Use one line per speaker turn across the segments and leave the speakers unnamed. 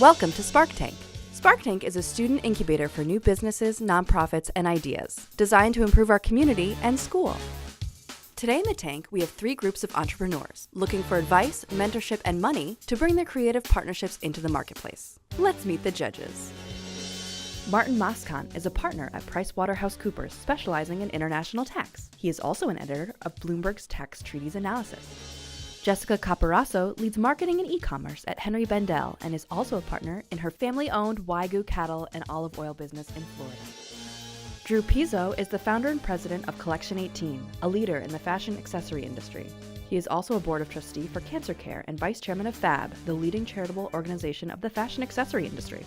Welcome to Spark Tank. Spark Tank is a student incubator for new businesses, nonprofits, and ideas, designed to improve our community and school. Today in the tank, we have 3 groups of entrepreneurs looking for advice, mentorship, and money to bring their creative partnerships into the marketplace. Let's meet the judges. Martin Moscon is a partner at PricewaterhouseCoopers, specializing in international tax. He is also an editor of Bloomberg's Tax Treaties Analysis. Jessica Caparasso leads marketing and e-commerce at Henry Bendel and is also a partner in her family-owned Wagyu cattle and olive oil business in Florida. Drew Pizzo is the founder and president of Collection 18, a leader in the fashion accessory industry. He is also a board of trustee for Cancer Care and vice chairman of FAB, the leading charitable organization of the fashion accessory industry.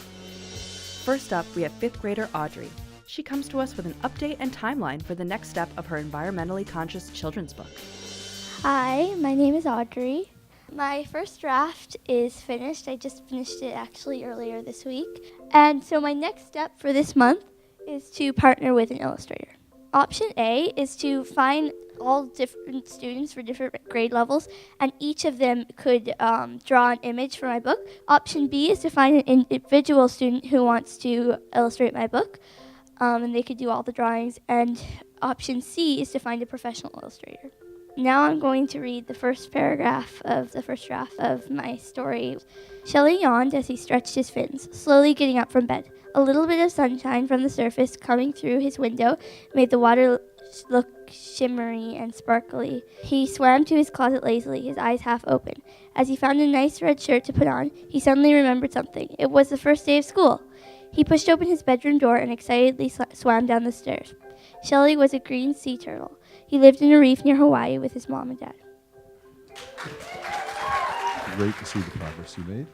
First up, we have 5th grader Audrey. She comes to us with an update and timeline for the next step of her environmentally conscious children's book.
Hi, my name is Audrey. My first draft is finished. I just finished it actually earlier this week. And so my next step for this month is to partner with an illustrator. Option A is to find all different students for different grade levels, and each of them could draw an image for my book. Option B is to find an individual student who wants to illustrate my book, and they could do all the drawings. And option C is to find a professional illustrator. Now I'm going to read the first paragraph of the first draft of my story. Shelley yawned as he stretched his fins, slowly getting up from bed. A little bit of sunshine from the surface coming through his window made the water look shimmery and sparkly. He swam to his closet lazily, his eyes half open. As he found a nice red shirt to put on, he suddenly remembered something. It was the first day of school. He pushed open his bedroom door and excitedly swam down the stairs. Shelley was a green sea turtle. He lived in a reef near Hawaii with his mom and dad.
Great to see the progress you made.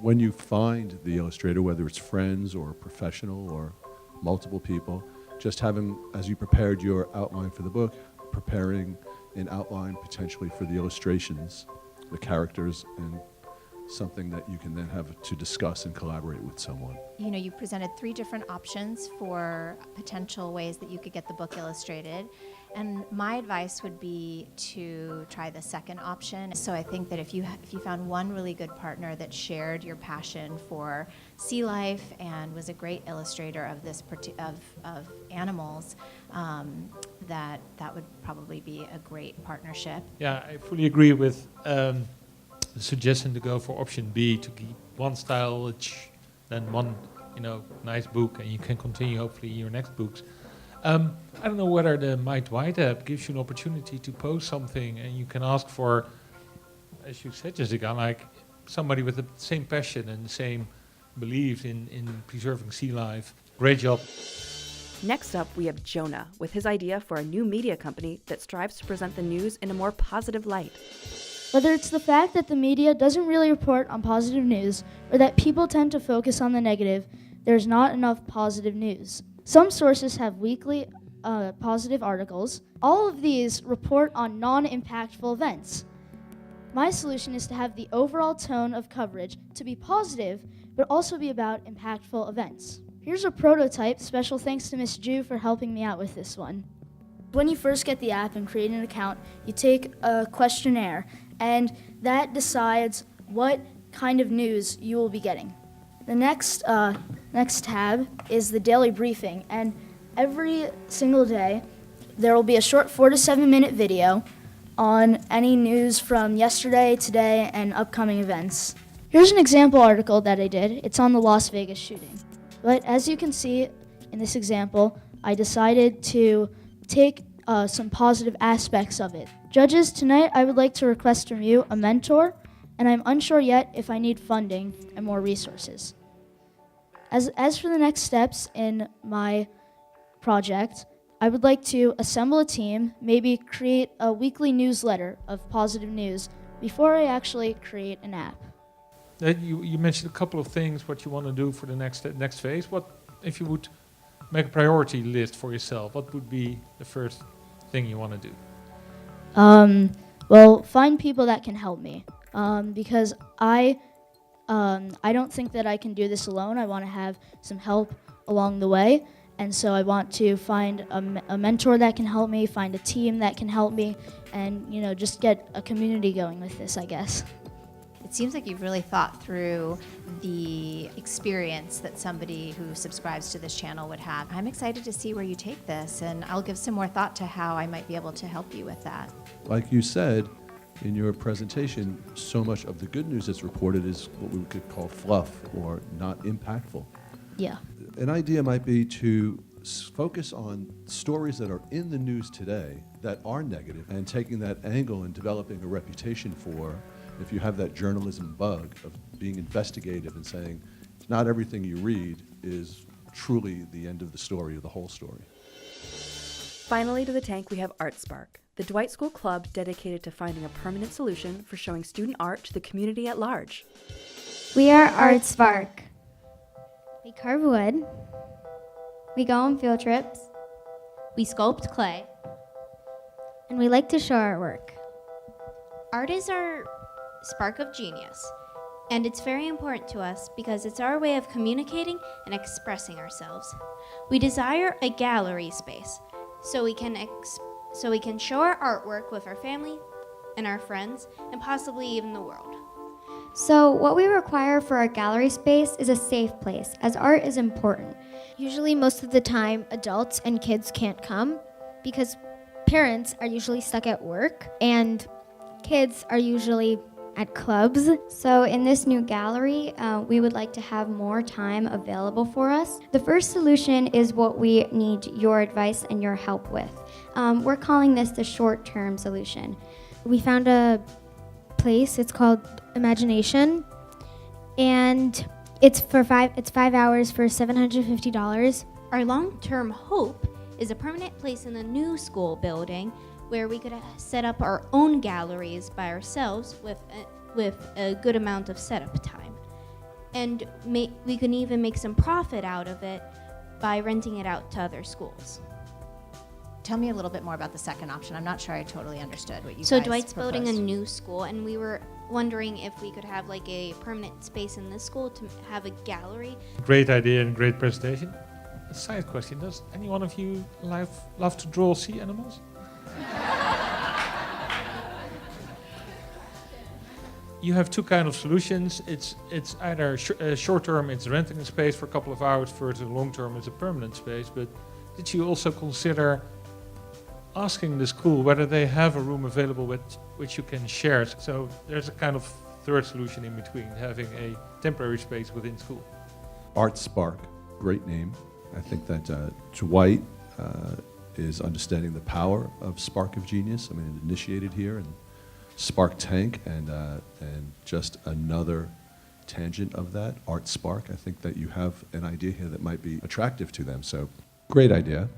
When you find the illustrator, whether it's friends or professional or multiple people, just having, as you prepared your outline for the book, preparing an outline potentially for the illustrations, the characters, and something that you can then have to discuss and collaborate with someone.
You know, you presented 3 different options for potential ways that you could get the book illustrated. And my advice would be to try the second option. So I think that if you found one really good partner that shared your passion for sea life and was a great illustrator of this of animals, that would probably be a great partnership.
Yeah, I fully agree with the suggestion to go for option B, to keep one style, then one, nice book, and you can continue hopefully your next books. I don't know whether the Might White app gives you an opportunity to post something, and you can ask for, as you said, Jessica, like somebody with the same passion and the same belief in preserving sea life. Great job.
Next up, we have Jonah with his idea for a new media company that strives to present the news in a more positive light.
Whether it's the fact that the media doesn't really report on positive news or that people tend to focus on the negative, there's not enough positive news. Some sources have weekly positive articles. All of these report on non-impactful events. My solution is to have the overall tone of coverage to be positive, but also be about impactful events. Here's a prototype. Special thanks to Miss Ju for helping me out with this one. When you first get the app and create an account, you take a questionnaire, and that decides what kind of news you will be getting. The next tab is the daily briefing, and every single day there will be a short 4 to 7 minute video on any news from yesterday, today, and upcoming events. Here's an example article that I did. It's on the Las Vegas shooting. But as you can see in this example, I decided to take some positive aspects of it. Judges, tonight I would like to request from you a mentor, and I'm unsure yet if I need funding and more resources. As for the next steps in my project, I would like to assemble a team, maybe create a weekly newsletter of positive news before I actually create an app.
You mentioned a couple of things what you want to do for the next phase. What if you would make a priority list for yourself? What would be the first thing you want to do?
Well, find people that can help me, because I don't think that I can do this alone. I want to have some help along the way, and so I want to find a mentor that can help me, find a team that can help me, and just get a community going with this, I guess.
It seems like you've really thought through the experience that somebody who subscribes to this channel would have. I'm excited to see where you take this, and I'll give some more thought to how I might be able to help you with that.
Like you said in your presentation, so much of the good news that's reported is what we could call fluff or not impactful.
Yeah.
An idea might be to focus on stories that are in the news today that are negative, and taking that angle and developing a reputation for, if you have that journalism bug of being investigative and saying not everything you read is truly the end of the story or the whole story.
Finally, to the tank, we have Art Spark, the Dwight School Club dedicated to finding a permanent solution for showing student art to the community at large.
We are Art Spark. We carve wood. We go on field trips. We sculpt clay. And we like to show our work.
Art is our spark of genius, and it's very important to us because it's our way of communicating and expressing ourselves. We desire a gallery space so we can show our artwork with our family and our friends and possibly even the world.
So what we require for our gallery space is a safe place, as art is important. Usually most of the time, adults and kids can't come because parents are usually stuck at work and kids are usually at clubs. So in this new gallery, we would like to have more time available for us. The first solution is what we need your advice and your help with. We're calling this the short-term solution. We found a place, it's called Imagination, and it's 5 hours for $750.
Our long-term hope is a permanent place in the new school building where we could set up our own galleries by ourselves with a good amount of setup time. And we can even make some profit out of it by renting it out to other schools.
Tell me a little bit more about the second option. I'm not sure I totally understood what you
So
guys
Dwight's building a
proposed.
new school, and we were wondering if we could have like a permanent space in this school to have a gallery.
Great idea and great presentation. A side question, does any one of you love to draw sea animals? You have two kind of solutions. It's either short term, it's renting a space for a couple of hours, versus long term, it's a permanent space. But did you also consider asking the school whether they have a room available which you can share? So there's a kind of third solution in between, having a temporary space within school.
Art Spark, great name. I think that Dwight is understanding the power of Spark of Genius. I mean, it initiated here, and Spark Tank, and just another tangent of that, Art Spark. I think that you have an idea here that might be attractive to them. So, great idea.